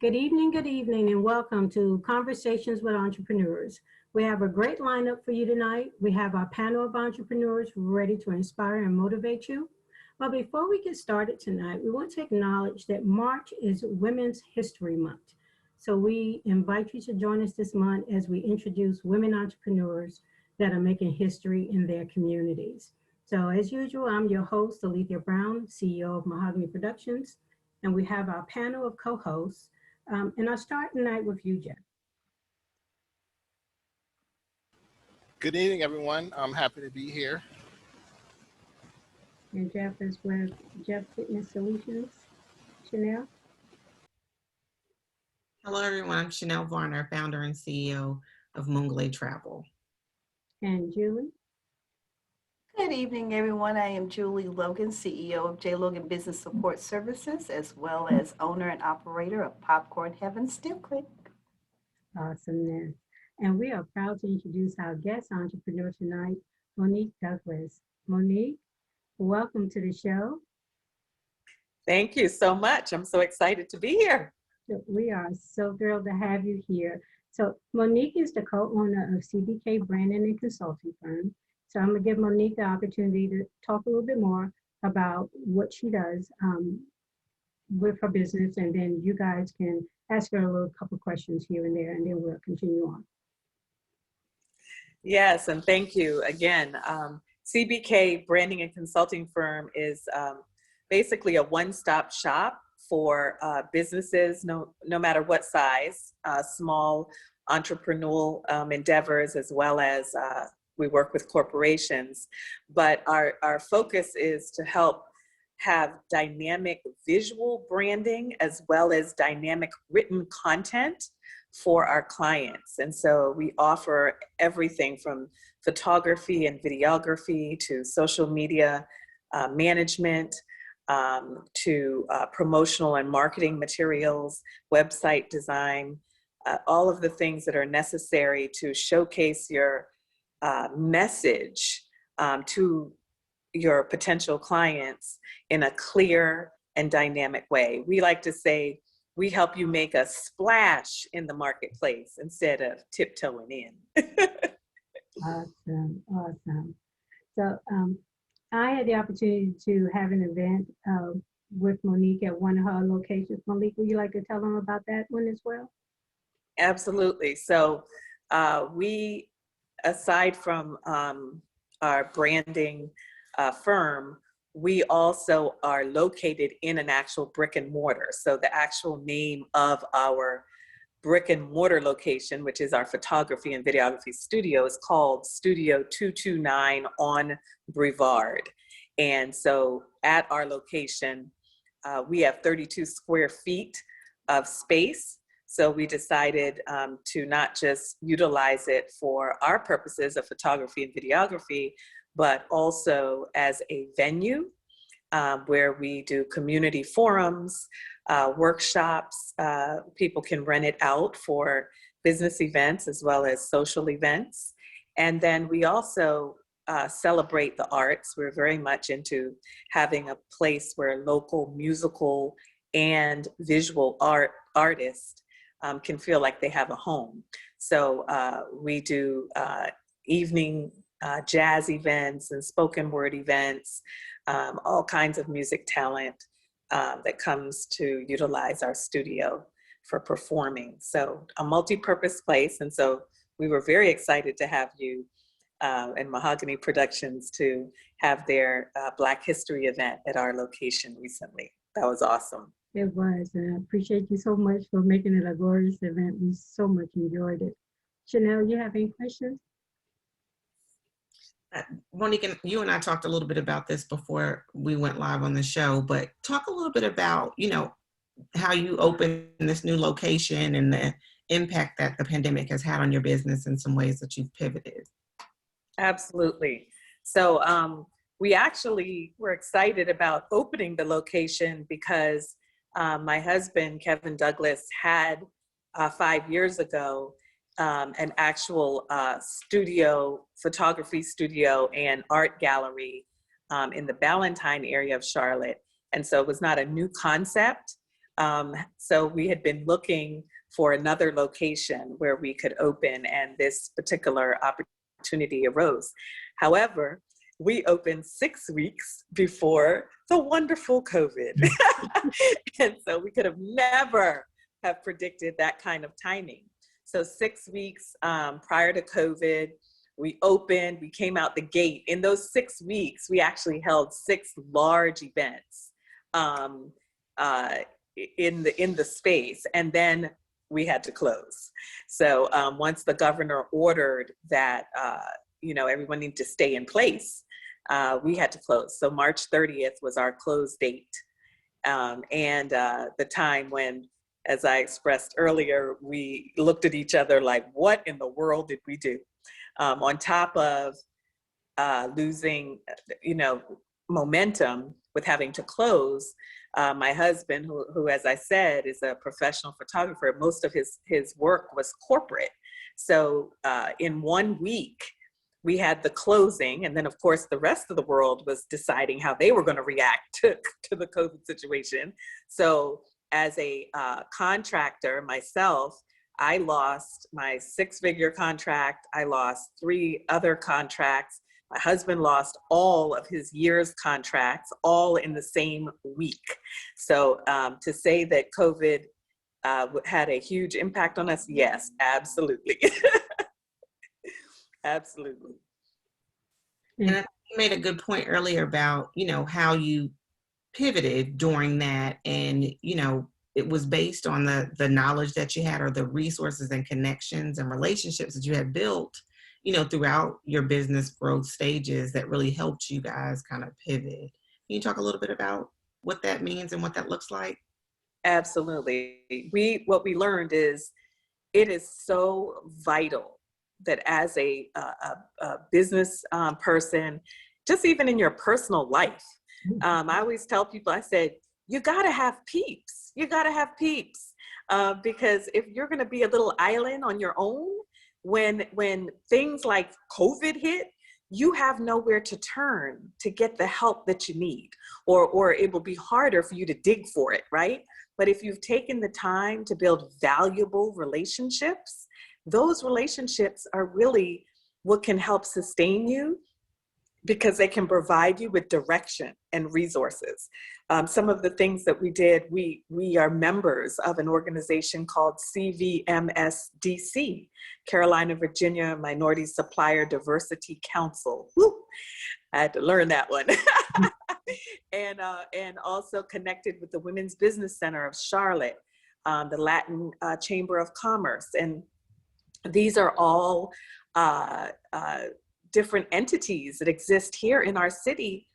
good evening, and welcome to Conversations with Entrepreneurs. We have a great lineup for you tonight. We have our panel of entrepreneurs ready to inspire and motivate you. But before we get started tonight, we want to acknowledge that March is Women's History Month. So we invite you to join us this month as we introduce women entrepreneurs that are making history in their communities. So as usual, I'm your host, Alethea Brown, CEO of Mahogany Productions, and we have our panel of co-hosts. And I'll start tonight with you, Jeff. Good evening, everyone. I'm happy to be here. And Jeff is with Jeff Fitness Solutions. Chanel. Hello, everyone. I'm Chanel Varner, founder and CEO of Moonglade Travel. And Julie. Good evening, everyone. I am Julie Logan, CEO of J. Logan Business Support Services, as well as owner and operator of Popcorn Heaven Still Click. Awesomeness. And we are proud to introduce our guest entrepreneur tonight, Monique Douglas. Monique, welcome to the show. Thank you so much. I'm so excited to be here. We are so thrilled to have you here. So Monique is the co-owner of CBK Branding and Consulting Firm. So I'm going to give Monique the opportunity to talk a little bit more about what she does with her business, and then you guys can ask her a little couple questions here and there, and then we'll continue on. Yes, and thank you again. CBK Branding and Consulting Firm is basically a one-stop shop for businesses, no matter what size, small entrepreneurial endeavors, as well as we work with corporations, but our focus is to help have dynamic visual branding as well as dynamic written content for our clients. And so we offer everything from photography and videography to social media management, to promotional and marketing materials, website design, all of the things that are necessary to showcase your message to your potential clients in a clear and dynamic way. We like to say we help you make a splash in the marketplace instead of tiptoeing in. Awesome. So I had the opportunity to have an event with Monique at one of her locations. Monique, would you like to tell them about that one as well? Absolutely. So we, aside from our branding firm, we also are located in an actual brick and mortar. So the actual name of our brick and mortar location, which is our photography and videography studio, is called Studio 229 on Brevard. And so at our location, we have 32 square feet of space. So we decided to not just utilize it for our purposes of photography and videography, but also as a venue where we do community forums, workshops. People can rent it out for business events as well as social events. And then we also celebrate the arts. We're very much into having a place where local musical and visual artists can feel like they have a home. So we do evening jazz events and spoken word events, all kinds of music talent that comes to utilize our studio for performing. So a multi-purpose place. And so we were very excited to have you and Mahogany Productions to have their Black History event at our location recently. That was awesome. It was, and I appreciate you so much for making it a glorious event. We so much enjoyed it. Chanel, you have any questions? Monique, you and I talked a little bit about this before we went live on the show, but talk a little bit about, how you opened this new location and the impact that the pandemic has had on your business in some ways that you've pivoted. Absolutely. So we actually were excited about opening the location because my husband, Kevin Douglas, had 5 years ago an actual photography studio and art gallery in the Ballantyne area of Charlotte. And so it was not a new concept. So we had been looking for another location where we could open, and this particular opportunity arose. However, we opened 6 weeks before the wonderful COVID. And so we could have never have predicted that kind of timing. So 6 weeks prior to COVID, we opened, we came out the gate. In those 6 weeks, we actually held 6 large events in the space, and then we had to close. So once the governor ordered that everyone needed to stay in place, we had to close. So March 30th was our close date, and the time when, as I expressed earlier, we looked at each other like, what in the world did we do? On top of losing, momentum with having to close, my husband, who, as I said, is a professional photographer, most of his work was corporate. So in 1 week, we had the closing, and then of course the rest of the world was deciding how they were going to react to the COVID situation. So as a contractor myself, I lost my 6-figure contract. I lost 3 other contracts. My husband lost all of his year's contracts, all in the same week. So to say that COVID had a huge impact on us, yes, absolutely. Absolutely. And I think you made a good point earlier about, how you pivoted during that, and, it was based on the knowledge that you had, or the resources and connections and relationships that you had built, throughout your business growth stages that really helped you guys kind of pivot. Can you talk a little bit about what that means and what that looks like? Absolutely. What we learned is it is so vital that as a business person, just even in your personal life, I always tell people, I said, you got to have peeps. You got to have peeps, because if you're going to be a little island on your own, when things like COVID hit, you have nowhere to turn to get the help that you need, or it will be harder for you to dig for it, right? But if you've taken the time to build valuable relationships, those relationships are really what can help sustain you, because they can provide you with direction and resources. Some of the things that we did, we are members of an organization called CVMSDC, Carolina, Virginia Minority Supplier Diversity Council. Woo! I had to learn that one. And also connected with the Women's Business Center of Charlotte, the Latin Chamber of Commerce. And these are all different entities that exist here in our city,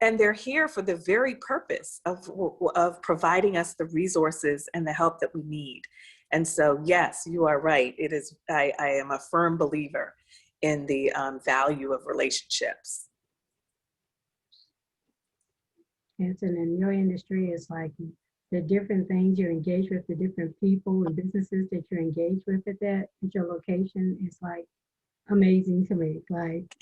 and they're here for the very purpose of providing us the resources and the help that we need. And so, yes, you are right. It is. I am a firm believer in the value of relationships. Yes, and in your industry, it's like the different things you engage with, the different people and businesses that you're engaged with at your location is like amazing to me. Like,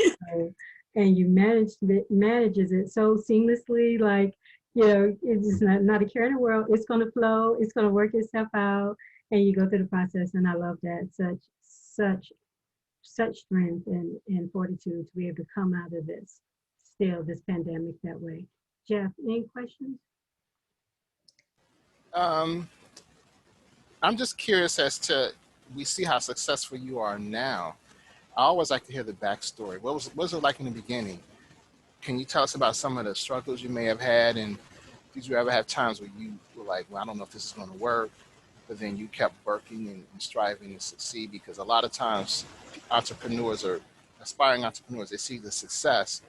and you manages it so seamlessly. Like, it's just not a care in the world. It's going to flow. It's going to work itself out, and you go through the process. And I love that. Such strength and fortitude to be able to come out of this pandemic that way. Jeff, any questions? I'm just curious as to, we see how successful you are now. I always like to hear the backstory. What was it like in the beginning? Can you tell us about some of the struggles you may have had, and did you ever have times where you were like, well, I don't know if this is going to work, but then you kept working and striving to succeed? Because a lot of times entrepreneurs or aspiring entrepreneurs, they see the success,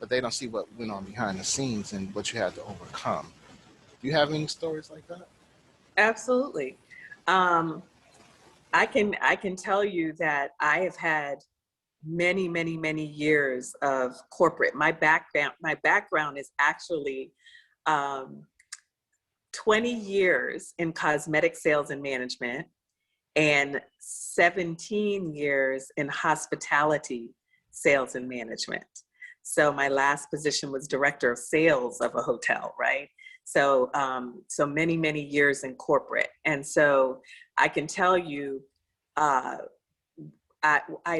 but they don't see what went on behind the scenes and what you had to overcome. Do you have any stories like that? Absolutely. I can tell you that I have had many, many, many years of corporate. My background is actually 20 years in cosmetic sales and management, and 17 years in hospitality sales and management. So my last position was director of sales of a hotel, right? So, so many, many years in corporate. And so I can tell you, I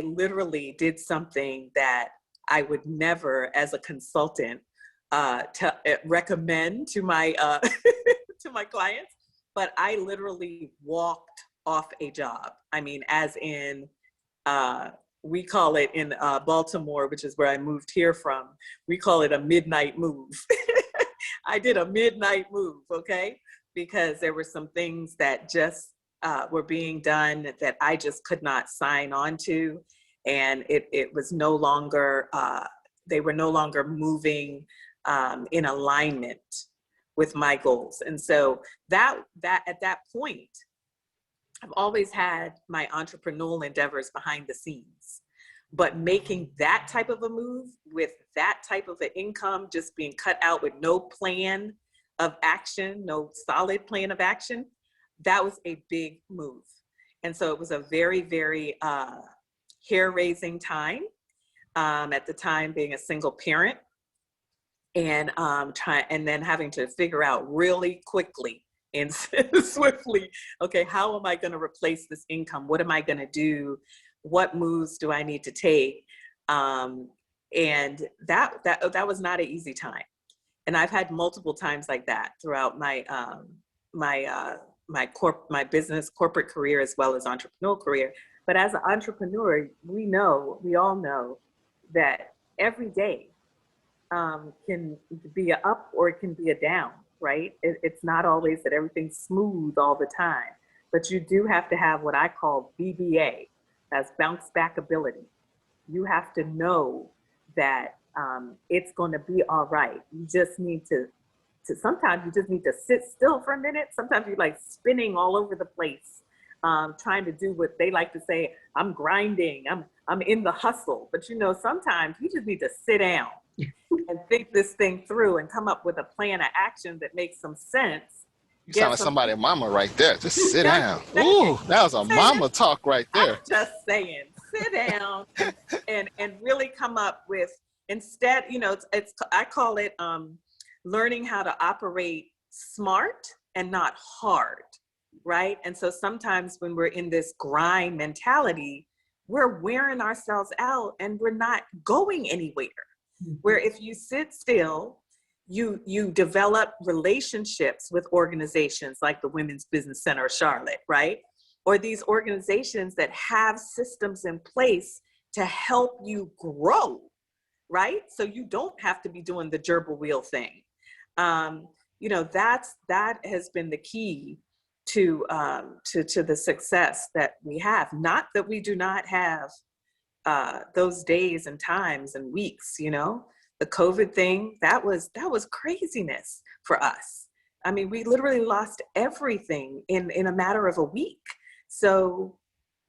literally did something that I would never, as a consultant, recommend to my to my clients. But I literally walked off a job. I mean, as in, we call it in Baltimore, which is where I moved here from. We call it a midnight move. I did a midnight move, okay, because there were some things that just were being done that I just could not sign on to. And it was no longer, they were no longer moving in alignment with my goals. And so that at that point, I've always had my entrepreneurial endeavors behind the scenes, but making that type of a move with that type of an income, just being cut out with no plan of action, no solid plan of action, that was a big move. And so it was a very, very hair-raising time. At the time, being a single parent, and and then having to figure out really quickly and swiftly, okay, how am I going to replace this income? What am I going to do? What moves do I need to take? And that was not an easy time. And I've had multiple times like that throughout my my business corporate career as well as entrepreneurial career. But as an entrepreneur, we all know that every day can be a up or it can be a down, right? It's not always that everything's smooth all the time, but you do have to have what I call BBA, that's bounce back ability. You have to know that it's going to be all right. You just need to sometimes you just need to sit still for a minute. Sometimes you're like spinning all over the place, trying to do what they like to say, I'm grinding, I'm in the hustle. But sometimes you just need to sit down and think this thing through and come up with a plan of action that makes some sense. You sound like somebody's mama right there. Just sit down. Ooh, that was a mama talk right there. I'm just saying, sit down and really come up with, instead, I call it learning how to operate smart and not hard, right? And so sometimes when we're in this grind mentality, we're wearing ourselves out and we're not going anywhere. Where if you sit still, you develop relationships with organizations like the Women's Business Center of Charlotte, right? Or these organizations that have systems in place to help you grow, right? So you don't have to be doing the gerbil wheel thing. That has been the key to the success that we have. Not that we do not have those days and times and weeks, the COVID thing, that was craziness for us. I mean, we literally lost everything in a matter of a week. So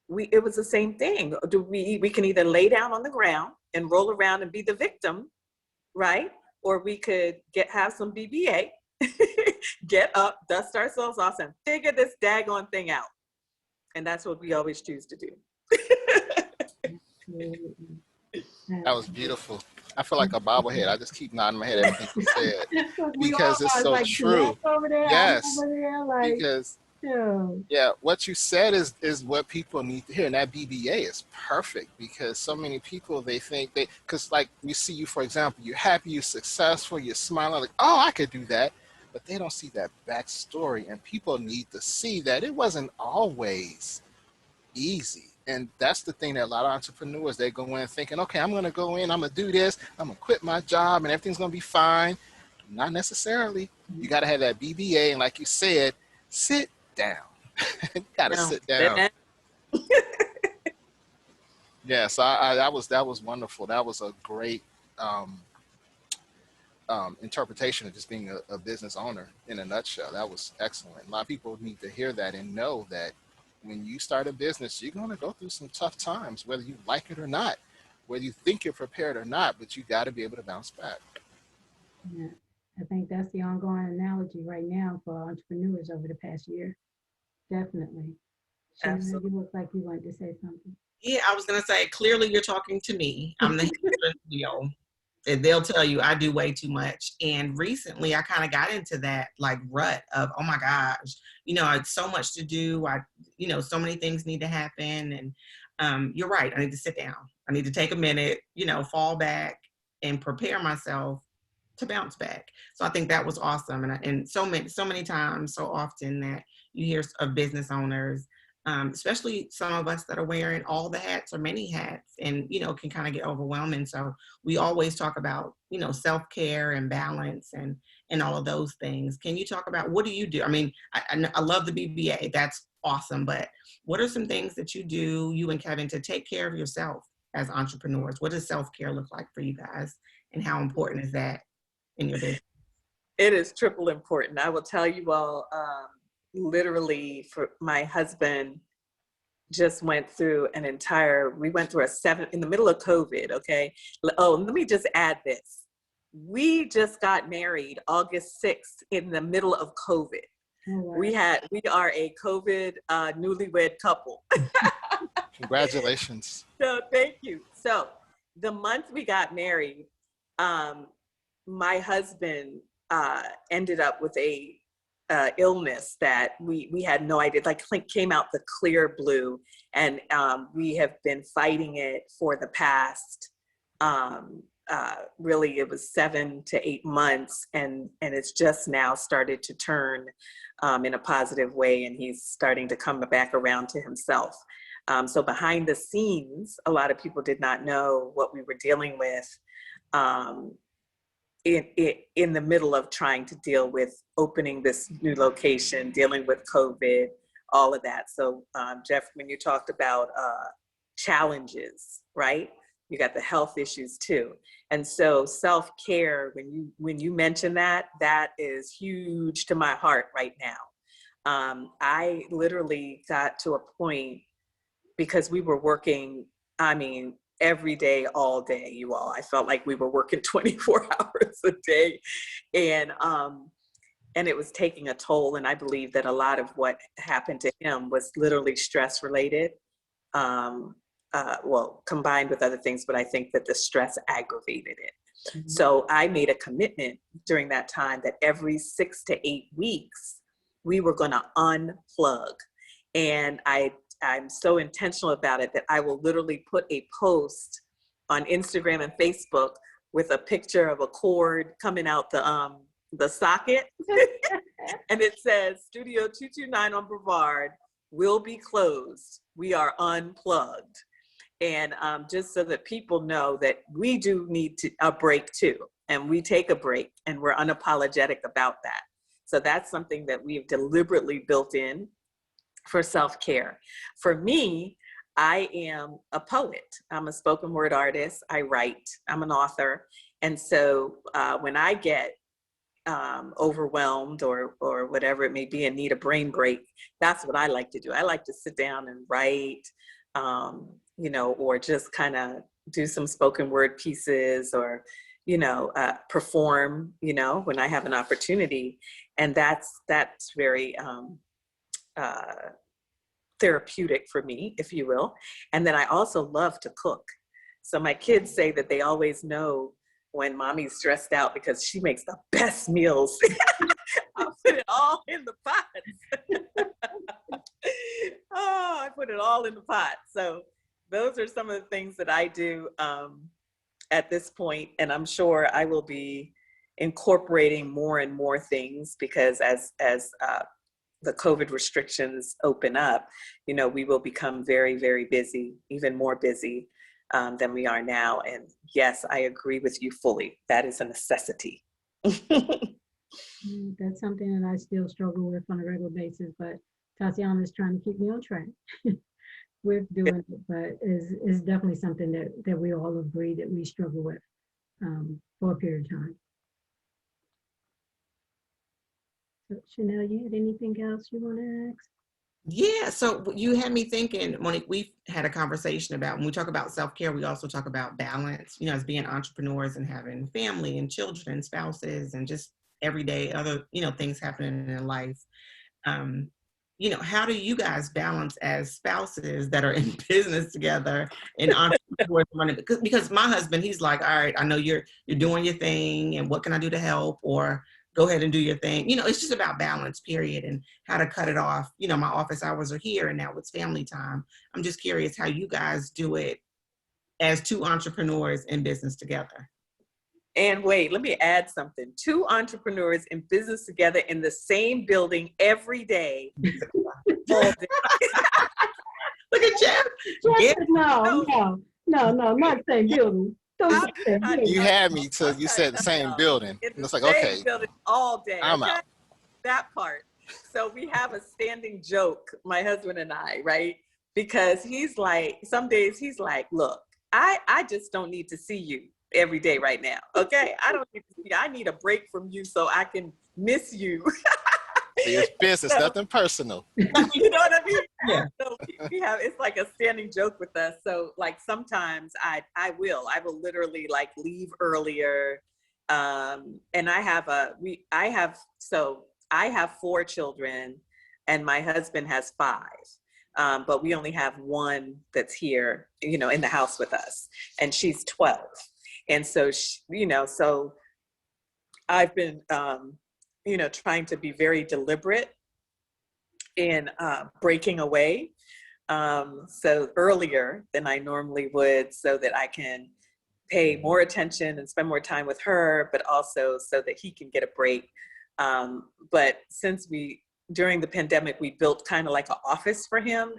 it was the same thing. We can either lay down on the ground and roll around and be the victim, right? Or we could have some BBA, get up, dust ourselves off, and figure this daggone thing out. And that's what we always choose to do. That was beautiful. I feel like a bobblehead. I just keep nodding my head at everything you said because it's so true. Yes, because what you said is what people need to hear, and that BBA is perfect because so many people, they think because like we see you, for example, you're happy, you're successful, you're smiling like, oh, I could do that, but they don't see that backstory, and people need to see that it wasn't always easy. And that's the thing that a lot of entrepreneurs, they go in thinking, okay, I'm going to go in, I'm going to do this, I'm going to quit my job and everything's going to be fine. Not necessarily. You got to have that BBA. And like you said, sit down. You got to sit down. Yes, that was wonderful. That was a great interpretation of just being a business owner in a nutshell. That was excellent. A lot of people need to hear that and know that when you start a business, you're going to go through some tough times, whether you like it or not, whether you think you're prepared or not, but you got to be able to bounce back. Yeah, I think that's the ongoing analogy right now for entrepreneurs over the past year. Definitely. Shannon, you look like you wanted to say something. Yeah, I was going to say, clearly you're talking to me. I'm the studio. they'll tell you I do way too much. And recently I kind of got into that like rut of, oh my gosh, it's so much to do. So many things need to happen. And you're right. I need to sit down. I need to take a minute, fall back and prepare myself to bounce back. So I think that was awesome. And so many times, so often that you hear of business owners, especially some of us that are wearing all the hats or many hats and, can kind of get overwhelming. So we always talk about, self-care and balance and all of those things. Can you talk about, what do you do? I mean, I love the BBA. That's awesome. But what are some things that you do, you and Kevin, to take care of yourself as entrepreneurs? What does self-care look like for you guys? And how important is that in your business? It is triple important. I will tell you all, literally, for my husband just went through in the middle of COVID, okay? Oh, let me just add this. We just got married August 6th in the middle of COVID. Oh, wow. We are a COVID newlywed couple. Congratulations. So thank you. So the month we got married, my husband ended up with a illness that we had no idea, like came out the clear blue, and we have been fighting it for the past really, it was 7 to 8 months, and it's just now started to turn in a positive way, and he's starting to come back around to himself. So behind the scenes, a lot of people did not know what we were dealing with in the middle of trying to deal with opening this new location, dealing with COVID, all of that. So Jeff, when you talked about challenges, right? You got the health issues too. And so self-care, when you mention that is huge to my heart right now. I literally got to a point, because we were working, every day, all day, you all. I felt like we were working 24 hours a day, and it was taking a toll. And I believe that a lot of what happened to him was literally stress related, well, combined with other things, but I think that the stress aggravated it. Mm-hmm. So I made a commitment during that time that every 6 to 8 weeks, we were gonna unplug. And I'm so intentional about it that I will literally put a post on Instagram and Facebook with a picture of a cord coming out the socket. And it says, Studio 229 on Brevard will be closed. We are unplugged. And just so that people know that we do need a break too. And we take a break, and we're unapologetic about that. So that's something that we've deliberately built in for self-care. For me, I am a poet. I'm a spoken word artist. I write. I'm an author. And so when I get overwhelmed or whatever it may be and need a brain break, that's what I like to do. I like to sit down and write, or just kind of do some spoken word pieces, or perform, when I have an opportunity. And that's very therapeutic for me, if you will. And then I also love to cook. So my kids say that they always know when mommy's stressed out because she makes the best meals. I'll put it all in the pot. Oh, I put it all in the pot. So those are some of the things that I do at this point. And I'm sure I will be incorporating more and more things, because as the COVID restrictions open up, we will become very, very busy, even more busy than we are now. And yes, I agree with you fully. That is a necessity. That's something that I still struggle with on a regular basis, but Tatiana is trying to keep me on track with doing it. But it's definitely something that we all agree that we struggle with for a period of time. So Chanel, you had anything else you want to ask? Yeah, so you had me thinking, Monique, we've had a conversation about, when we talk about self-care, we also talk about balance, as being entrepreneurs and having family and children and spouses and just everyday other, things happening in life. how do you guys balance as spouses that are in business together and entrepreneurs running? Because my husband, he's like, all right, I know you're doing your thing, and what can I do to help? Or go ahead and do your thing. It's just about balance, period, and how to cut it off. My office hours are here, and now it's family time. I'm just curious how you guys do it as two entrepreneurs in business together. And wait, let me add something. Two entrepreneurs in business together in the same building every day. All day. Look at Jeff. No, not same building. You had me till you said the same building. In And the it's like, same okay, building all day. I'm out. That part. So we have a standing joke, my husband and I, right? Because he's like, some days he's like, look, I just don't need to see you every day right now. Okay. I don't need to see you. I need a break from you so I can miss you. It's business, nothing personal. You know what I mean? Yeah. So we have, it's like a standing joke with us. So like sometimes I will literally like leave earlier. And I have 4 children and my husband has 5. But we only have one that's here, in the house with us, and she's 12. And so, so I've been, trying to be very deliberate in breaking away. So earlier than I normally would, so that I can pay more attention and spend more time with her, but also so that he can get a break. But since during the pandemic, we built kind of like an office for him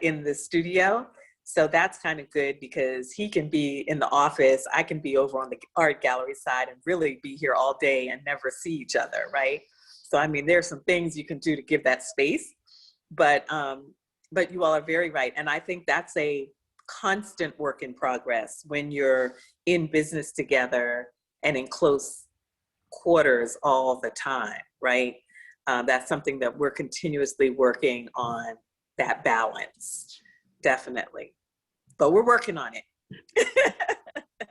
in the studio. So that's kind of good because he can be in the office. I can be over on the art gallery side and really be here all day and never see each other, right? So, I mean, there's some things you can do to give that space, but you all are very right. And I think that's a constant work in progress when you're in business together and in close quarters all the time, right? That's something that we're continuously working on, that balance, definitely. But we're working on it.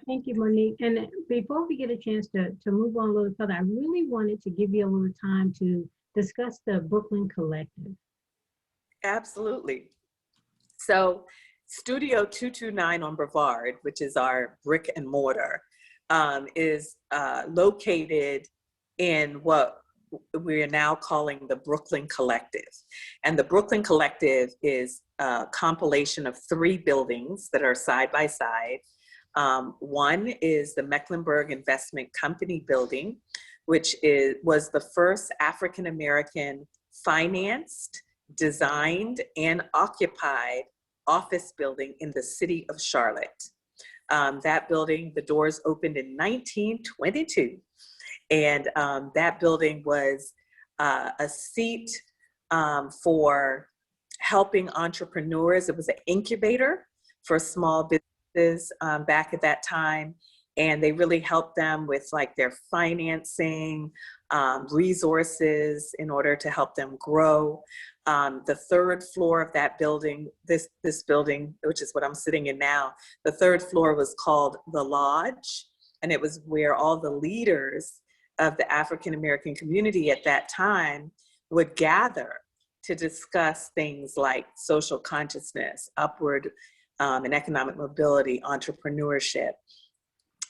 Thank you, Monique. And before we get a chance to move on a little further, I really wanted to give you a little time to discuss the Brooklyn Collective. Absolutely. So Studio 229 on Brevard, which is our brick and mortar, is located in what we are now calling the Brooklyn Collective. And the Brooklyn Collective is a compilation of 3 buildings that are side by side. One is the Mecklenburg Investment Company building, which was the first African-American financed, designed, and occupied office building in the city of Charlotte. That building, the doors opened in 1922. And that building was a seat for helping entrepreneurs. It was an incubator for small businesses back at that time. And they really helped them with like their financing, resources in order to help them grow. The 3rd floor of that building, this building, which is what I'm sitting in now, the 3rd floor was called the Lodge. And it was where all the leaders of the African-American community at that time would gather to discuss things like social consciousness, upward and economic mobility, entrepreneurship.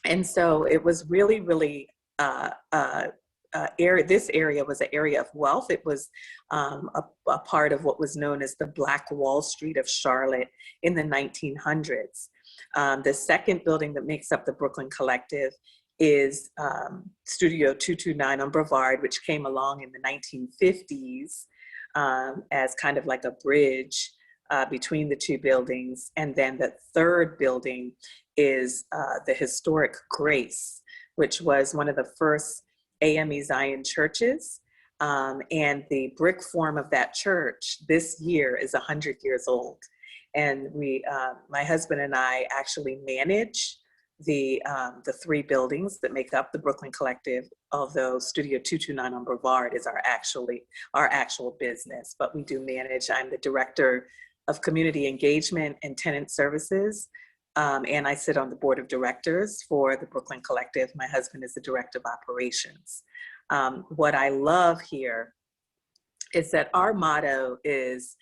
And so it was really, really, this area was an area of wealth. It was a part of what was known as the Black Wall Street of Charlotte in the 1900s. The second building that makes up the Brooklyn Collective is Studio 229 on Brevard, which came along in the 1950s as kind of like a bridge between the 2 buildings. And then the 3rd building is the historic Grace, which was one of the first AME Zion churches. And the brick form of that church this year is 100 years old. And my husband and I actually manage the 3 buildings that make up the Brooklyn Collective, although Studio 229 on Brevard is our actual business, but we do manage. I'm the director of community engagement and tenant services, and I sit on the board of directors for the Brooklyn Collective. My husband is the director of operations. What I love here is that our motto is,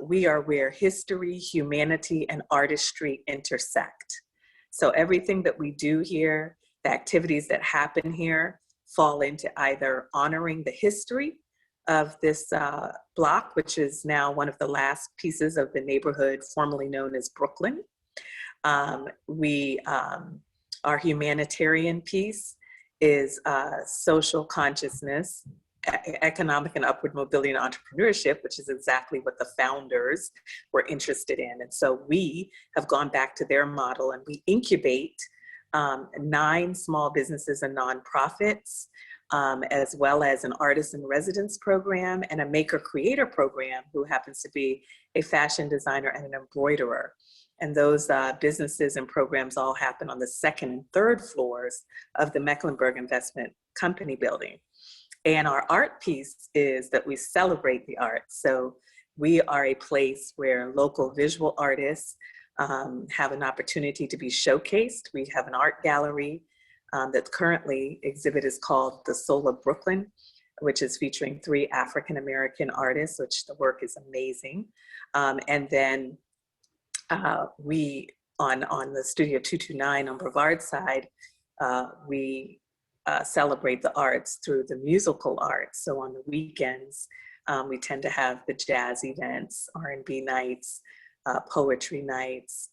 we are where history, humanity, and artistry intersect. So everything that we do here, the activities that happen here, fall into either honoring the history of this block, which is now one of the last pieces of the neighborhood formerly known as Brooklyn. Our humanitarian piece is social consciousness, economic and upward mobility and entrepreneurship, which is exactly what the founders were interested in. And so we have gone back to their model, and we incubate 9 small businesses and nonprofits, as well as an artist in residence program and a maker creator program, who happens to be a fashion designer and an embroiderer. And those businesses and programs all happen on the 2nd and 3rd floors of the Mecklenburg Investment Company building. And our art piece is that we celebrate the arts. So we are a place where local visual artists have an opportunity to be showcased. We have an art gallery that currently exhibit is called The Soul of Brooklyn, which is featuring 3 African-American artists, which the work is amazing. And then we, on the Studio 229 on Brevard side, we celebrate the arts through the musical arts. So on the weekends, we tend to have the jazz events, R&B nights, poetry nights,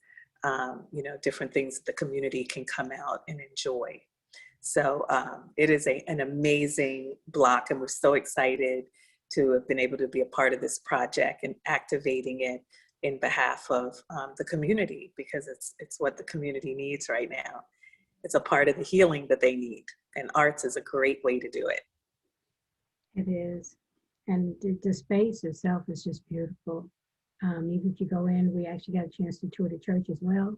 different things that the community can come out and enjoy. So it is an amazing block, and we're so excited to have been able to be a part of this project and activating it in behalf of the community, because it's what the community needs right now. It's a part of the healing that they need, and arts is a great way to do it. It is. And the space itself is just beautiful. Even if you go in, we actually got a chance to tour the church as well.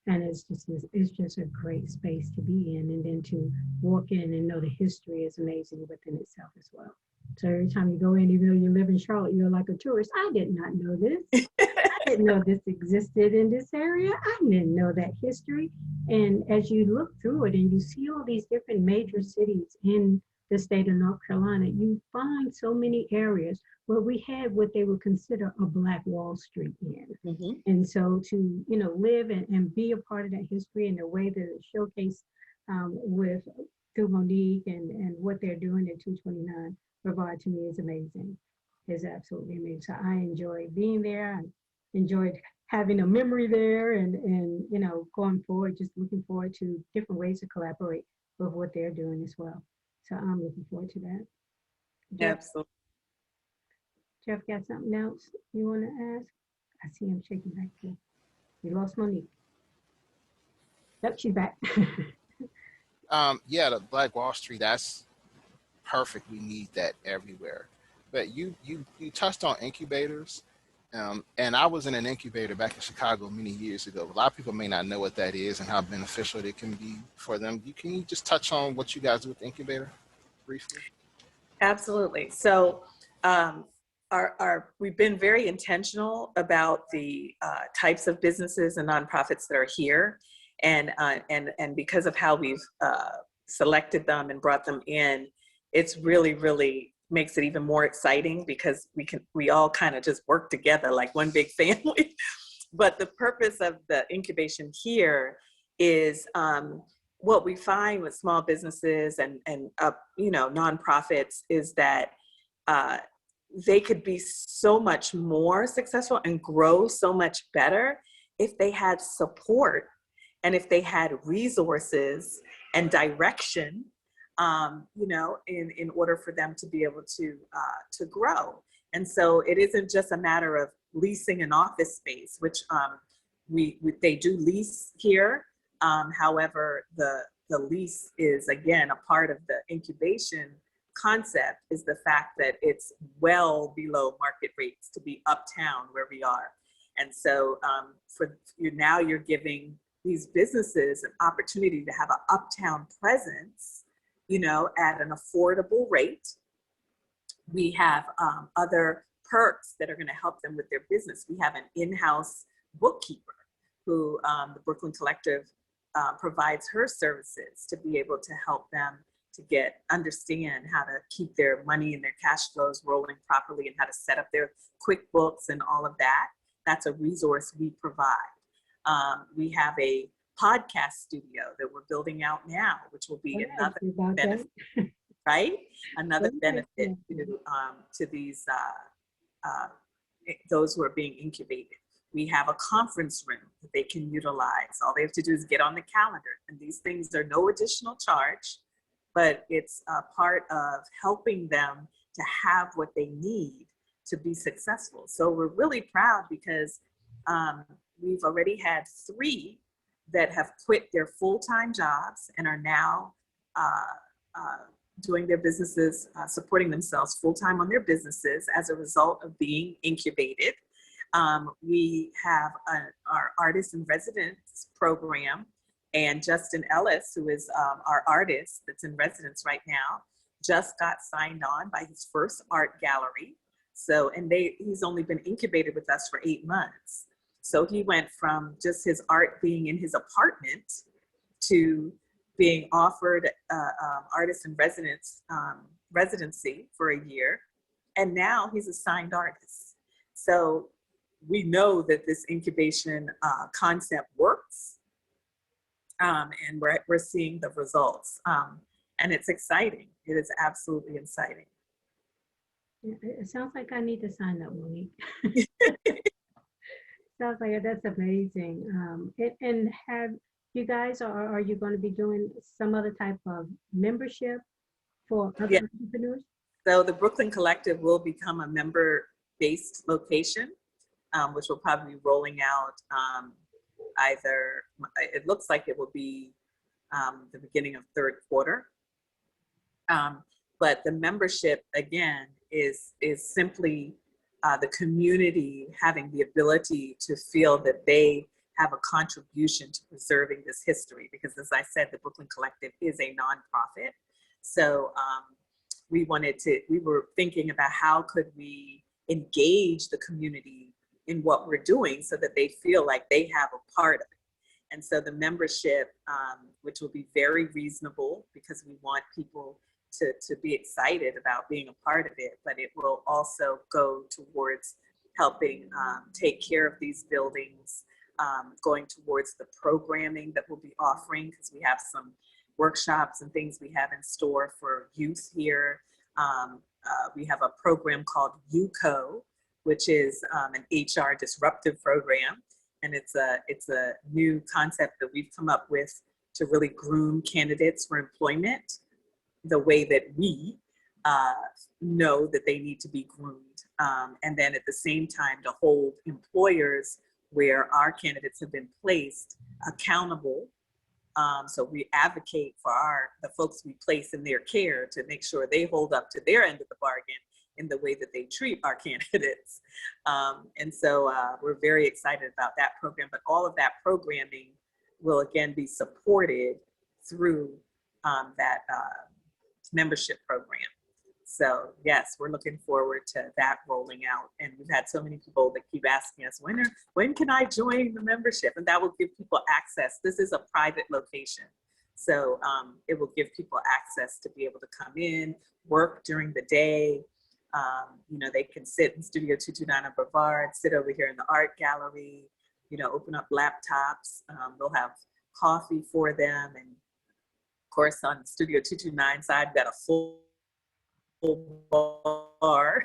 And it's just a great space to be in. And then to walk in and know the history is amazing within itself as well. So every time you go in, even though you live in Charlotte, you're like a tourist. I did not know this. I didn't know this existed in this area. I didn't know that history. And as you look through it and you see all these different major cities in the state of North Carolina, you find so many areas where we had what they would consider a Black Wall Street in. Mm-hmm. And so to, live and be a part of that history and the way that it's showcased through Monique and what they're doing at 229 Brevard, to me, is amazing. It's absolutely amazing. So I enjoy being there. I enjoyed having a memory there and going forward, just looking forward to different ways to collaborate with what they're doing as well. So I'm looking forward to that. Jeff, absolutely. Jeff, got something else you want to ask? I see him shaking back there. We lost Monique. Nope, she's back. Yeah, the Black Wall Street, that's perfect. We need that everywhere. But you touched on incubators. And I was in an incubator back in Chicago many years ago. A lot of people may not know what that is and how beneficial it can be for them. Can you just touch on what you guys do with the incubator briefly? Absolutely. So we've been very intentional about the types of businesses and nonprofits that are here. And because of how we've selected them and brought them in, it's really makes it even more exciting, because we all kind of just work together like one big family. But the purpose of the incubation here is what we find with small businesses and nonprofits is that they could be so much more successful and grow so much better if they had support and if they had resources and direction, in order for them to be able to grow. And so it isn't just a matter of leasing an office space, which they do lease here. However, the lease is, again, a part of the incubation concept is the fact that it's well below market rates to be uptown where we are. And so now you're giving these businesses an opportunity to have an uptown presence, at an affordable rate. We have other perks that are going to help them with their business. We have an in-house bookkeeper who the Brooklyn Collective provides her services to be able to help them understand how to keep their money and their cash flows rolling properly and how to set up their QuickBooks and all of that. That's a resource we provide. We have a podcast studio that we're building out now, which will be another benefit, right? Another benefit to these those who are being incubated. We have a conference room that they can utilize. All they have to do is get on the calendar, and these things are no additional charge, but it's a part of helping them to have what they need to be successful. So we're really proud because we've already had 3 that have quit their full-time jobs and are now doing their businesses, supporting themselves full-time on their businesses as a result of being incubated. We have our Artist in Residence program, and Justin Ellis, who is our artist that's in residence right now, just got signed on by his first art gallery. So, and he's only been incubated with us for 8 months. So he went from just his art being in his apartment to being offered artist in residence residency for a year, and now he's a signed artist. So we know that this incubation concept works, and we're seeing the results, and it's exciting. It is absolutely exciting. It sounds like I need to sign up, Monique. Sounds like that's amazing. And have you guys, or are you going to be doing some other type of membership for other entrepreneurs? So the Brooklyn Collective will become a member-based location, which will probably be rolling out either, it looks like it will be the beginning of 3rd quarter. But the membership, again, is simply the community having the ability to feel that they have a contribution to preserving this history. Because as I said, the Brooklyn Collective is a nonprofit. So we were thinking about how could we engage the community in what we're doing so that they feel like they have a part of it. And so the membership, which will be very reasonable because we want people to be excited about being a part of it, but it will also go towards helping take care of these buildings, going towards the programming that we'll be offering, because we have some workshops and things we have in store for youth here. We have a program called UCO, which is an HR disruptive program. And it's a new concept that we've come up with to really groom candidates for employment the way that we know that they need to be groomed. And then at the same time to hold employers where our candidates have been placed accountable. So we advocate for the folks we place in their care to make sure they hold up to their end of the bargain in the way that they treat our candidates. And so we're very excited about that program, but all of that programming will again be supported through that membership program. So yes, we're looking forward to that rolling out. And we've had so many people that keep asking us, when can I join the membership? And that will give people access. This is a private location. So it will give people access to be able to come in, work during the day. They can sit in Studio 229 on Brevard, sit over here in the art gallery, open up laptops. They'll have coffee for them. And of course, on Studio 229 side, we've got a full bar.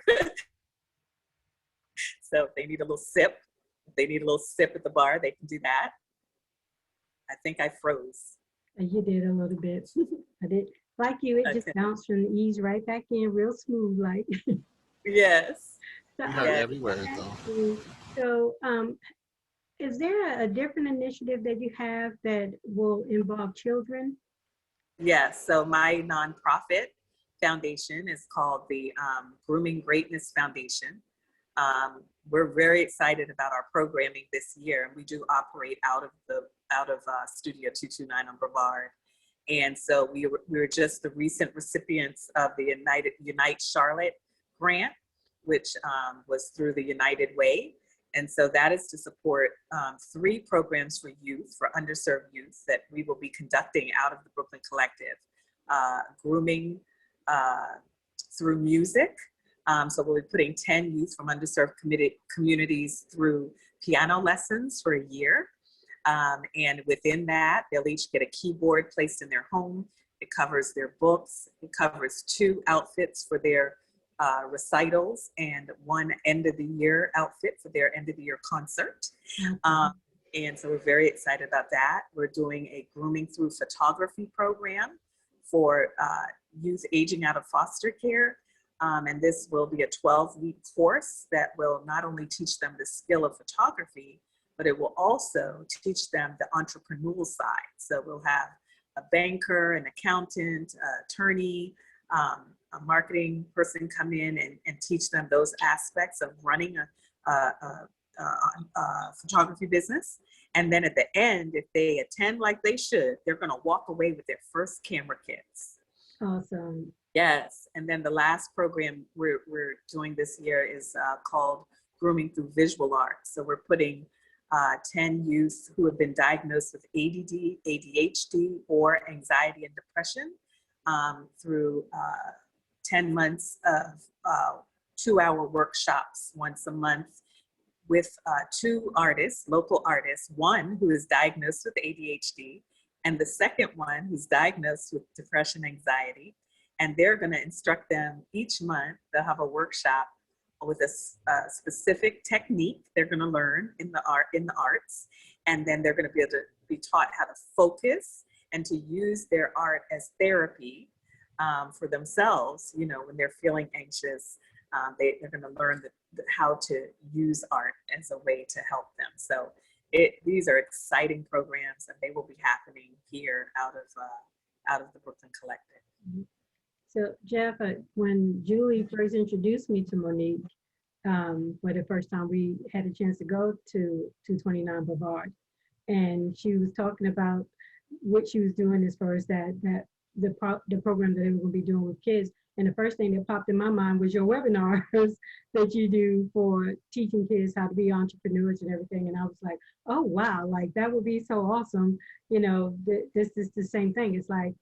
So if they need a little sip, at the bar, they can do that. I think I froze. You did a little bit. I did. Like you, it just bounced from the ease right back in real smooth, like. Yes. So, We heard every word, though. So, is there a different initiative that you have that will involve children? Yes. So my nonprofit foundation is called the Grooming Greatness Foundation. We're very excited about our programming this year, and we do operate out of Studio 229 on Brevard. And so we were just the recent recipients of the Unite Charlotte grant, which was through the United Way. And so that is to support 3 programs for youth, for underserved youth, that we will be conducting out of the Brooklyn Collective. grooming through music. So we'll be putting 10 youth from underserved communities through piano lessons for a year. And within that, they'll each get a keyboard placed in their home. It covers their books. It covers 2 outfits for their recitals and 1 end of the year outfit for their end of the year concert. And so we're very excited about that. We're doing a grooming through photography program for youth aging out of foster care. And this will be a 12-week course that will not only teach them the skill of photography, but it will also teach them the entrepreneurial side. So we'll have a banker, an accountant, attorney, a marketing person come in and teach them those aspects of running a photography business. And then at the end, if they attend like they should, they're going to walk away with their first camera kits. Awesome. Yes. And then the last program we're doing this year is called Grooming Through Visual Arts. So we're putting 10 youth who have been diagnosed with ADD, ADHD, or anxiety and depression through 10 months of 2-hour workshops once a month with 2 artists, local artists, one who is diagnosed with ADHD, and the second one who's diagnosed with depression, anxiety. And they're going to instruct them each month. They'll have a workshop with a specific technique they're going to learn in the arts, and then they're going to be able to be taught how to focus and to use their art as therapy for themselves. You know, when they're feeling anxious, they're going to learn how to use art as a way to help them. So these are exciting programs, and they will be happening here out of the Brooklyn Collective. So Jeff, when Julie first introduced me to Monique, for the first time we had a chance to go to 229 Brevard, and she was talking about what she was doing as far as the program that they were going to be doing with kids. And the first thing that popped in my mind was your webinars that you do for teaching kids how to be entrepreneurs and everything. And I was like, oh, wow, like that would be so awesome. You know, this is the same thing. It's like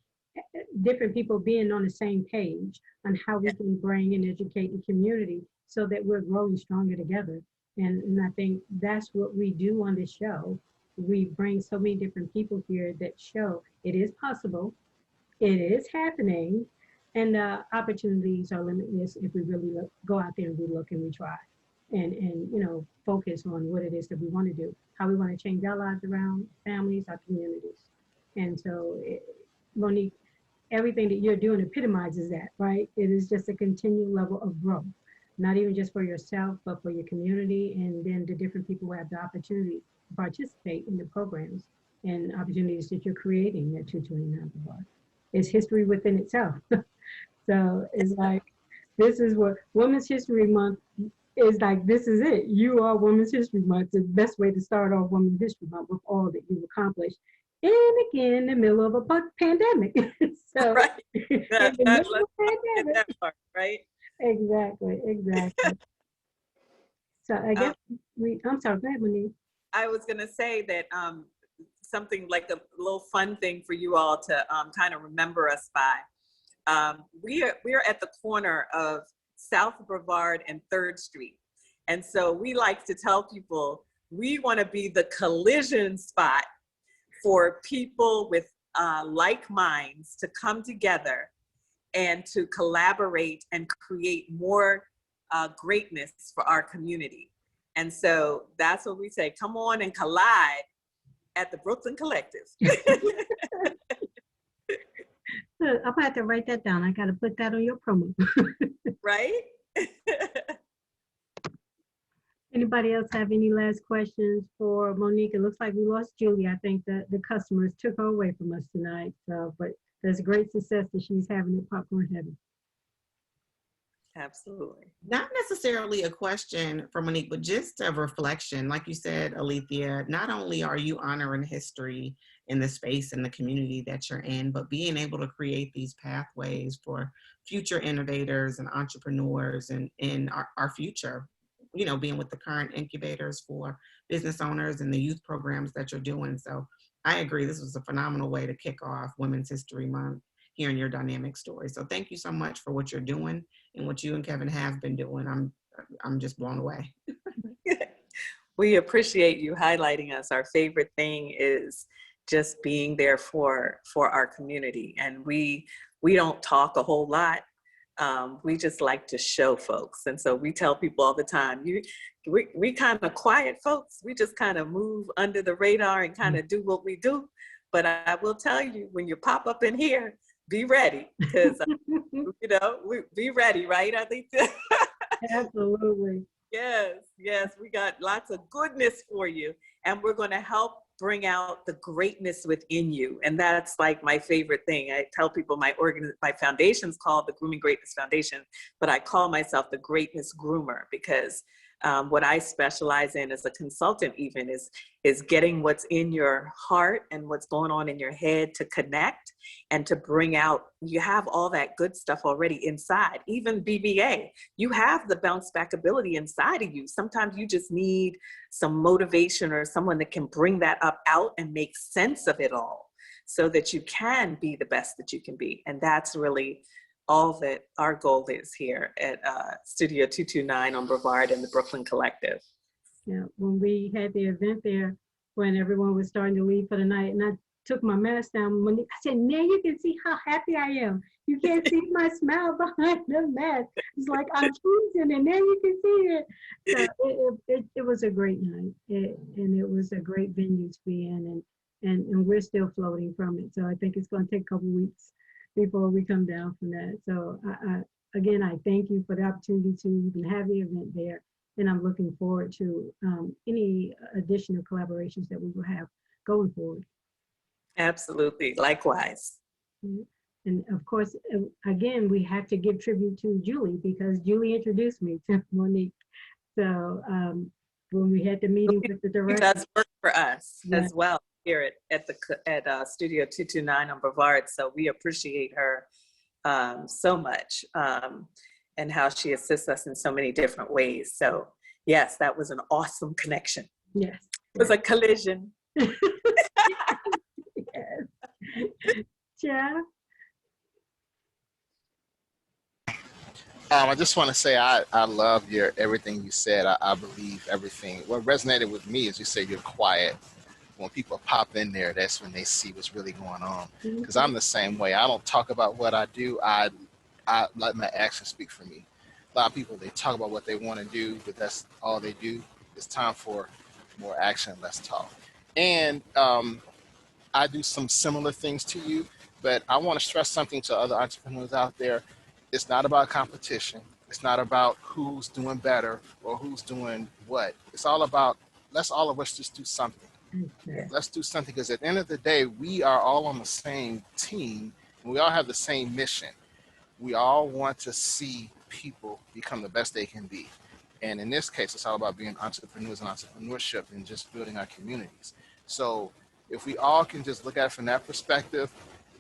different people being on the same page on how we can bring and educate the community so that we're growing stronger together. And I think that's what we do on this show. We bring so many different people here that show it is possible, it is happening, and opportunities are limitless if we really go out there and we look and we try and you know, focus on what it is that we want to do, how we want to change our lives around families, our communities. And so Monique, everything that you're doing epitomizes that, right? It is just a continual level of growth, not even just for yourself, but for your community, and then the different people who have the opportunity to participate in the programs and opportunities that you're creating at 229 Boulevard. It's history within itself. So it's like, this is what Women's History Month is like. This is it. You are Women's History Month. The best way to start off Women's History Month with all that you've accomplished. And again, in the middle of a pandemic. So, right. In the middle of a pandemic. That part, right? Exactly. So I guess I'm sorry, go ahead, Monique. I was going to say that something like a little fun thing for you all to kind of remember us by. We are at the corner of South Brevard and 3rd Street. And so we like to tell people we want to be the collision spot for people with like minds to come together and to collaborate and create more greatness for our community. And so that's what we say, come on and collide at the Brooklyn Collective. I'm gonna have to write that down. I gotta put that on your promo. Right? Anybody else have any last questions for Monique? It looks like we lost Julie. I think that the customers took her away from us tonight. So, but there's great success that she's having at Popcorn Heaven. Absolutely. Not necessarily a question for Monique, but just a reflection. Like you said, Alethea, not only are you honoring history in the space and the community that you're in, but being able to create these pathways for future innovators and entrepreneurs and in our future, you know, being with the current incubators for business owners and the youth programs that you're doing. So I agree, this was a phenomenal way to kick off Women's History Month. hearing your dynamic story. So thank you so much for what you're doing and what you and Kevin have been doing. I'm just blown away. We appreciate you highlighting us. Our favorite thing is just being there for our community. And we don't talk a whole lot. We just like to show folks. And so we tell people all the time, we kind of quiet folks. We just kind of move under the radar and kind of do what we do. But I will tell you, when you pop up in here, be ready, because, be ready, right, Alita? Absolutely. Yes, we got lots of goodness for you, and we're going to help bring out the greatness within you. And that's like my favorite thing. I tell people my foundation's called the Grooming Greatness Foundation, but I call myself the Greatness Groomer, because what I specialize in as a consultant even is getting what's in your heart and what's going on in your head to connect and to bring out. You have all that good stuff already inside. Even BBA, you have the bounce back ability inside of you. Sometimes you just need some motivation or someone that can bring that up out and make sense of it all so that you can be the best that you can be. And that's really all that our goal is here at Studio 229 on Brevard and the Brooklyn Collective. Yeah, when we had the event there, when everyone was starting to leave for the night, and I took my mask down, I said, now you can see how happy I am. You can't see my smile behind the mask. It's like I'm choosing, and now you can see it. So it was a great night, and it was a great venue to be in, and we're still floating from it. So I think it's going to take a couple weeks before we come down from that. So again, I thank you for the opportunity to even have the event there. And I'm looking forward to any additional collaborations that we will have going forward. Absolutely, likewise. And of course, again, we have to give tribute to Julie, because Julie introduced me to Monique. So when we had the meeting with the director. It does work for us as well here at Studio 229 on Brevard. So we appreciate her so much and how she assists us in so many different ways. So yes, that was an awesome connection. Yes. It was a collision. Yes. Jeff? I just want to say I love everything you said. I believe everything. What resonated with me is you said you're quiet. When people pop in there, that's when they see what's really going on. Because I'm the same way. I don't talk about what I do. I let my actions speak for me. A lot of people, they talk about what they want to do, but that's all they do. It's time for more action, less talk. And I do some similar things to you, but I want to stress something to other entrepreneurs out there. It's not about competition. It's not about who's doing better or who's doing what. It's all about, let's all of us just do something. Okay. Let's do something, because at the end of the day, we are all on the same team and we all have the same mission. We all want to see people become the best they can be. And in this case, it's all about being entrepreneurs and entrepreneurship and just building our communities. So if we all can just look at it from that perspective,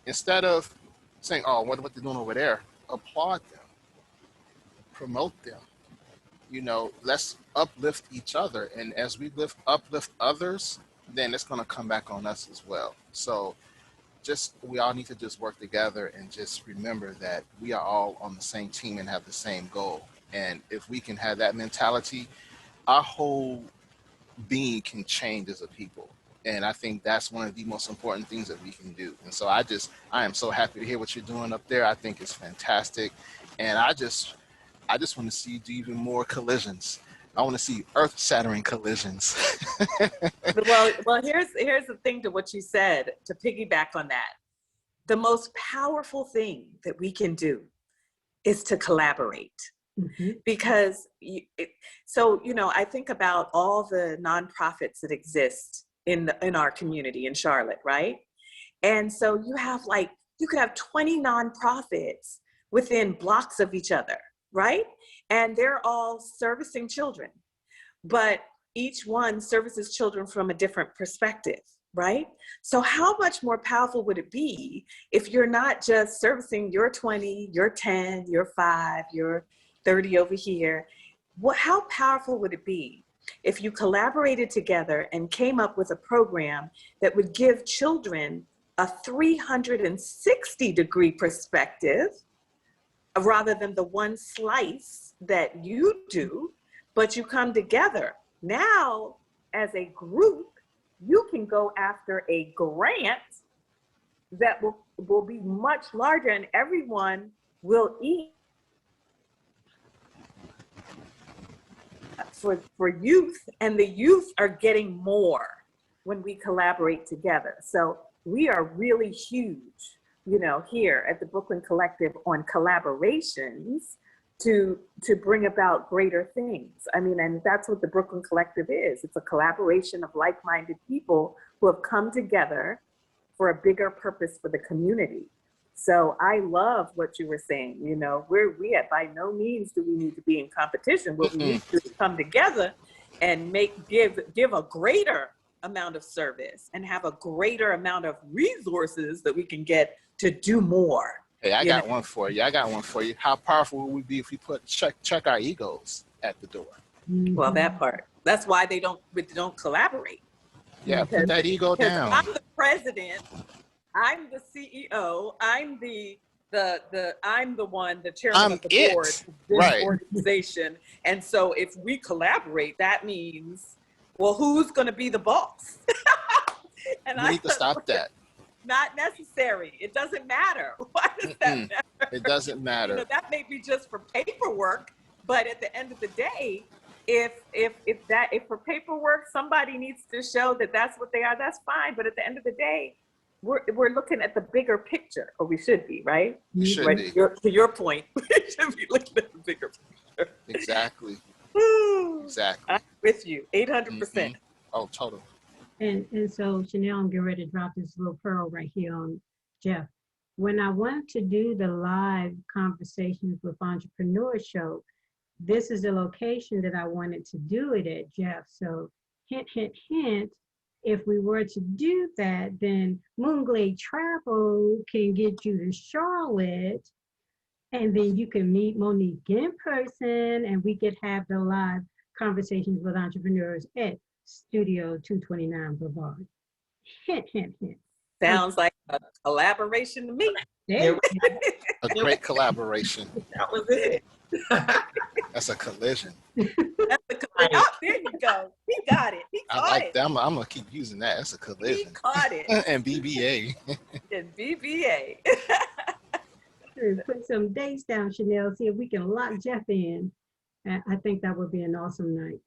instead of saying, oh, what they're doing over there, applaud them, promote them. Let's uplift each other. And as we uplift others, then it's going to come back on us as well. So we all need to just work together and just remember that we are all on the same team and have the same goal. And if we can have that mentality, our whole being can change as a people. And I think that's one of the most important things that we can do. And so I am so happy to hear what you're doing up there. I think it's fantastic. And I just want to see you do even more collisions. I want to see earth-shattering collisions. Well, here's the thing to what you said, to piggyback on that. The most powerful thing that we can do is to collaborate. Mm-hmm. Because, I think about all the nonprofits that exist in our community in Charlotte, right? And so you could have 20 nonprofits within blocks of each other, right? And they're all servicing children, but each one services children from a different perspective, right? So how much more powerful would it be if you're not just servicing your 20, your 10, your 5, your 30 over here? How powerful would it be if you collaborated together and came up with a program that would give children a 360-degree perspective rather than the one slice that you do, but you come together. Now, as a group, you can go after a grant that will be much larger, and everyone will eat for youth, and the youth are getting more when we collaborate together. So we are really huge, you know, here at the Brooklyn Collective on collaborations to bring about greater things. I mean, and that's what the Brooklyn Collective is. It's a collaboration of like-minded people who have come together for a bigger purpose for the community. So I love what you were saying. You know, we at by no means do we need to be in competition. What we need to do is come together and give a greater amount of service and have a greater amount of resources that we can get to do more. Hey, I got one for you. How powerful would we be if we check our egos at the door? Well, that part. That's why they don't collaborate. Yeah, put that ego down. I'm the president. I'm the CEO. I'm the chairman of the board of this organization. And so if we collaborate, that means, well, who's going to be the boss? And we need to stop that. Not necessary. It doesn't matter. Why does that matter? It doesn't matter. You know, that may be just for paperwork, but at the end of the day, if for paperwork somebody needs to show that that's what they are, that's fine. But at the end of the day, we're looking at the bigger picture, or we should be, right? We should be. To your point, we should be looking at the bigger picture. Exactly. Exactly. I'm with you, 800%. Oh, totally. And so Chanel, I'm getting ready to drop this little pearl right here on Jeff. When I wanted to do the live conversations with Entrepreneur Show, this is the location that I wanted to do it at, Jeff. So hint, hint, hint, if we were to do that, then Moonglade Travel can get you to Charlotte, and then you can meet Monique in person, and we could have the live conversations with entrepreneurs at Studio 229 Brevard. Hint, hint, hint. Sounds like a collaboration to me. There A great collaboration. That was it. That's a collision. That's a collision. Oh, there you go. He got it. He I caught like it. that. I'm gonna keep using that. That's a He collision. caught it. And BBA. And BBA. Put some dates down, Chanel, see if we can lock Jeff in. I think that would be an awesome night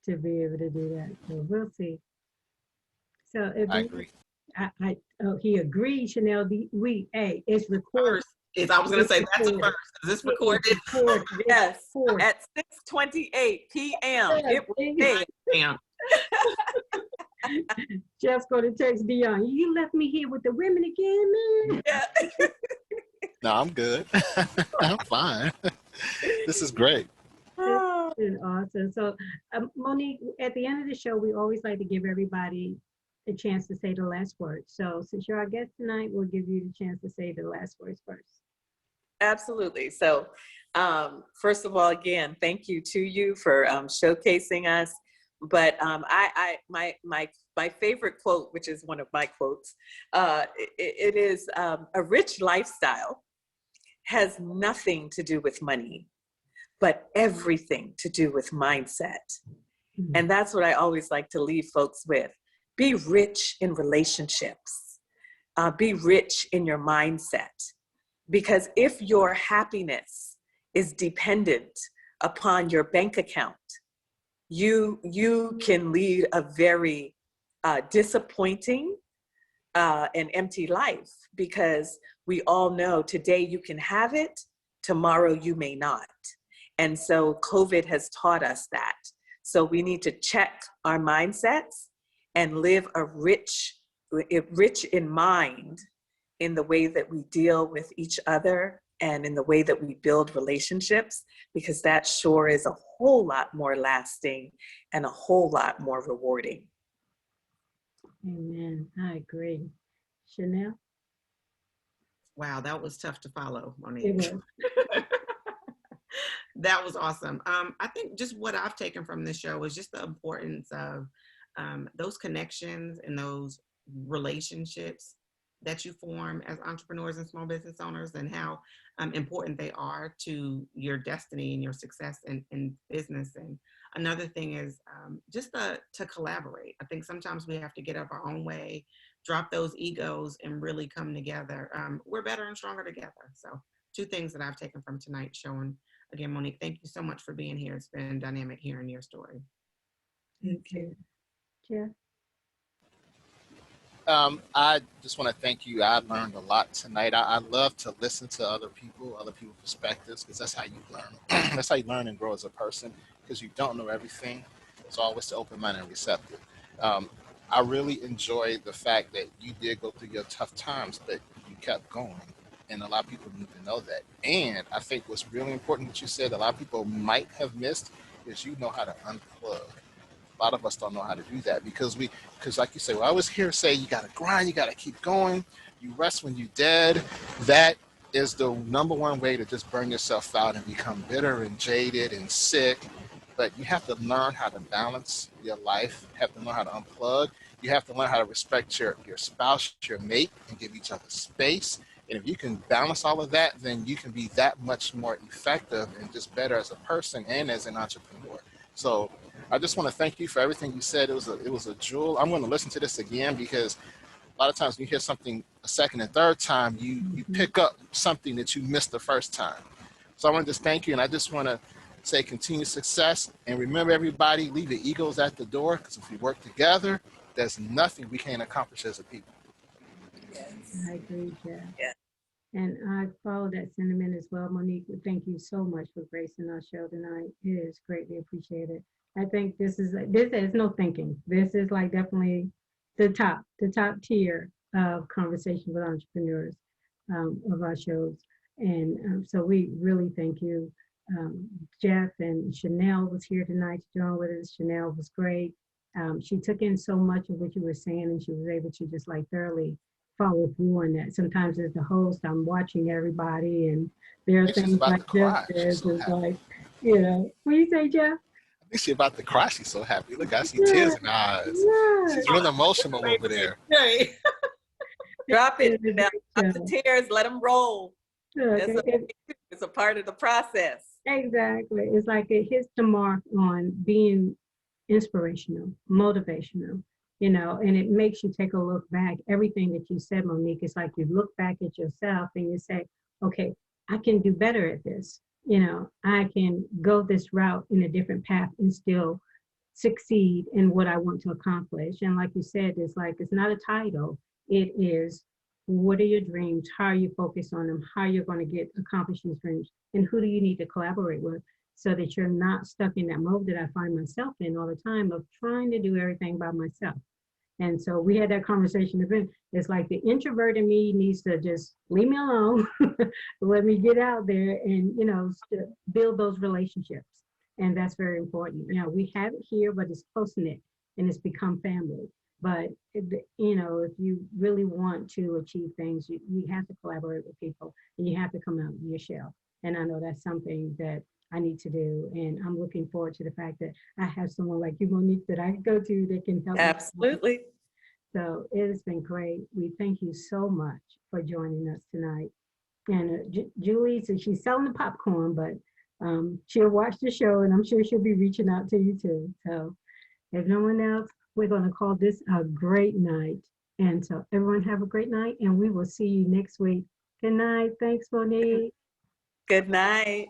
to be able to do that. So we'll see. So if I agree. He agreed, Chanel. It's recorded. I was going to say that's a first. Is this recorded? Yes, at 6:28 p.m. It was there. Damn. Jeff's going to text Dion. You left me here with the women again, man. Yeah. No, I'm good. I'm fine. This is great. It's awesome. So, Monique, at the end of the show, we always like to give everybody a chance to say the last word. So, since you're our guest tonight, we'll give you the chance to say the last words first. Absolutely. So, first of all, again, thank you to you for showcasing us. But my favorite quote, which is one of my quotes, it is a rich lifestyle has nothing to do with money, but everything to do with mindset. Mm-hmm. And that's what I always like to leave folks with. Be rich in relationships. Be rich in your mindset. Because if your happiness is dependent upon your bank account, you can lead a very disappointing and empty life, because we all know today you can have it, tomorrow you may not. And so COVID has taught us that. So we need to check our mindsets and live a rich in mind in the way that we deal with each other and in the way that we build relationships, because that sure is a whole lot more lasting and a whole lot more rewarding. Amen. I agree. Chanel? Wow, that was tough to follow, Monique. That was awesome. I think just what I've taken from this show is just the importance of those connections and those relationships that you form as entrepreneurs and small business owners, and how important they are to your destiny and your success in business. And another thing is just to collaborate. I think sometimes we have to get out of our own way, drop those egos, and really come together. We're better and stronger together. So two things that I've taken from tonight showing. Again, Monique, thank you so much for being here. It's been dynamic hearing your story. Thank you. Jeff? I just want to thank you. I learned a lot tonight. I love to listen to other people's perspectives, because that's how you learn. That's how you learn and grow as a person, because you don't know everything. It's always to open mind and receptive. I really enjoyed the fact that you did go through your tough times, but you kept going. And a lot of people need to know that. And I think what's really important that you said a lot of people might have missed is you know how to unplug. A lot of us don't know how to do that because like you say, well, I always hear say you got to grind, you got to keep going, you rest when you're dead. That is the number one way to just burn yourself out and become bitter and jaded and sick. But you have to learn how to balance your life. You have to learn how to unplug. You have to learn how to respect your spouse, your mate, and give each other space. And if you can balance all of that, then you can be that much more effective and just better as a person and as an entrepreneur. So I just want to thank you for everything you said. It was a jewel. I'm going to listen to this again because a lot of times when you hear something a second and third time, you pick up something that you missed the first time. So I want to just thank you, and I just want to say continued success. And remember, everybody, leave your egos at the door, because if we work together, there's nothing we can't accomplish as a people. Yes. I agree, Jeff. Yeah. And I follow that sentiment as well, Monique. Thank you so much for gracing our show tonight. It is greatly appreciated. I think this is no thinking. This is like definitely the top tier of conversation with entrepreneurs of our shows. And so we really thank you. Jeff and Chanel was here tonight to join with us. Chanel was great. She took in so much of what you were saying, and she was able to just like thoroughly follow through on that. Sometimes as the host, I'm watching everybody, and there are things like Jeff says, it's like, what do you say, Jeff? I think she's about to cry. She's so happy. Look, I see tears in her eyes. Yeah. She's real emotional over there. Drop it, drop the tears, let them roll. Okay. It's a part of the process. Exactly. It's like it hits the mark on being inspirational, motivational, and it makes you take a look back. Everything that you said, Monique, is like you look back at yourself and you say, okay, I can do better at this. I can go this route in a different path and still succeed in what I want to accomplish. And like you said, it's not a title. It is, what are your dreams? How are you focused on them? How you're going to accomplish these dreams? And who do you need to collaborate with so that you're not stuck in that mode that I find myself in all the time of trying to do everything by myself. And so we had that conversation. It's like the introvert in me needs to just leave me alone, let me get out there and, build those relationships. And that's very important. We have it here, but it's close-knit and it's become family. But, if you really want to achieve things, you have to collaborate with people and you have to come out of your shell. And I know that's something that I need to do. And I'm looking forward to the fact that I have someone like you, Monique, that I can go to that can help. Absolutely. Me. So it has been great. We thank you so much for joining us tonight. And Julie, so she's selling the popcorn, but she'll watch the show and I'm sure she'll be reaching out to you too. So if no one else, we're going to call this a great night. And so everyone have a great night and we will see you next week. Good night. Thanks, Monique. Good night.